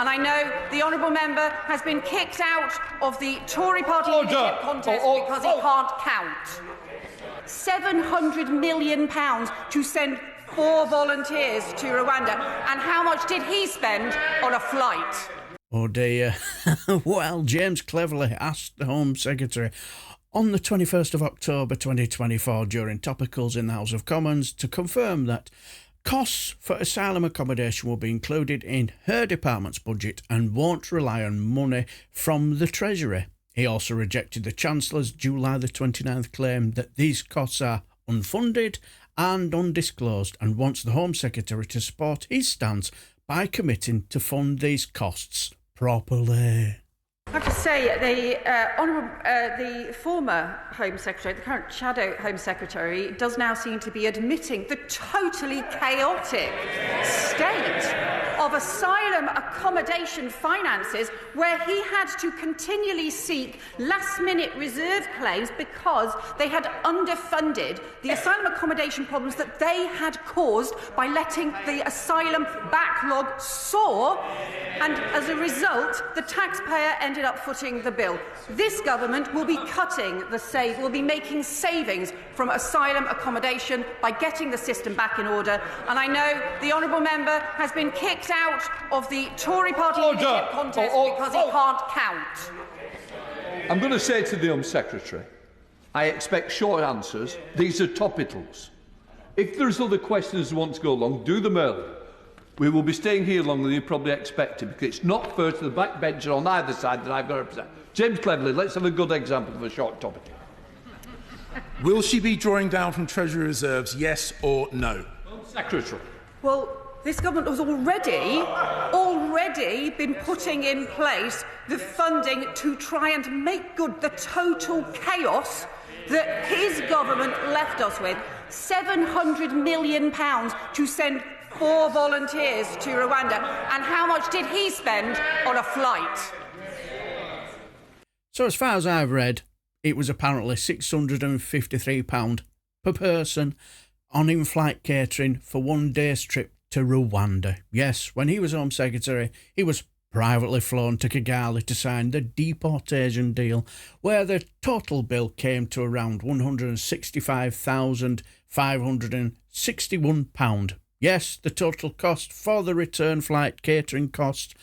And I know the honourable member has been kicked out of the Tory party leadership contest because he can't count. £700 million to send 4 volunteers to Rwanda. And how much did he spend on a flight? Oh dear. Well, James cleverly asked the Home Secretary on the 21st of October 2024 during Topicals in the House of Commons to confirm that costs for asylum accommodation will be included in her department's budget and won't rely on money from the Treasury. He also rejected the Chancellor's July the 29th claim that these costs are unfunded and undisclosed and wants the Home Secretary to support his stance by committing to fund these costs properly. I have to say, the former Home Secretary, the current Shadow Home Secretary, does now seem to be admitting the totally chaotic state of asylum accommodation finances, where he had to continually seek last-minute reserve claims because they had underfunded the asylum accommodation problems that they had caused by letting the asylum backlog soar, and as a result, the taxpayer ended up footing the bill. This government will be will be making savings from asylum accommodation by getting the system back in order. And I know the honourable member has been kicked out of the Tory party leadership contest because he can't count. I'm going to say to the Home Secretary, I expect short answers. These are topicals. If there's other questions you want to go along, do them early. We will be staying here longer than you probably expected, because it's not fair to the backbencher on either side that I've got to represent. James Cleverly, let's have a good example of a short topic. Will she be drawing down from Treasury reserves, yes or no? Secretary. Well, this government has already been putting in place the funding to try and make good the total chaos that his government left us with. £700 million to send 4 volunteers to Rwanda. And how much did he spend on a flight? So as far as I've read, it was apparently £653 per person on in-flight catering for one day's trip to Rwanda. Yes, when he was Home Secretary, he was privately flown to Kigali to sign the deportation deal, where the total bill came to around £165,561. Yes, the total cost for the return flight catering cost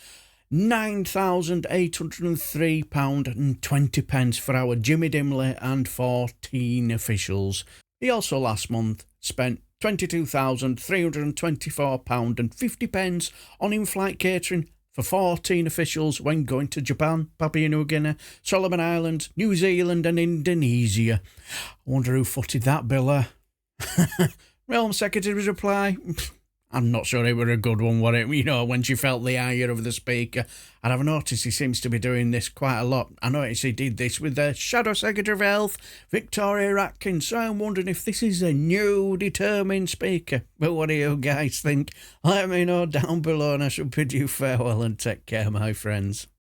£9,803.20 for our Jimmy Dimley and 14 officials. He also last month spent £22,324.50 on in-flight catering for 14 officials when going to Japan, Papua New Guinea, Solomon Islands, New Zealand and Indonesia. I wonder who footed that bill. Home Secretary's reply, I'm not sure it were a good one, were it? You know, when she felt the ire of the Speaker. And I've noticed he seems to be doing this quite a lot. I noticed he did this with the Shadow Secretary of Health, Victoria Atkins. So I'm wondering if this is a new determined Speaker. But what do you guys think? Let me know down below, and I shall bid you farewell and take care, my friends.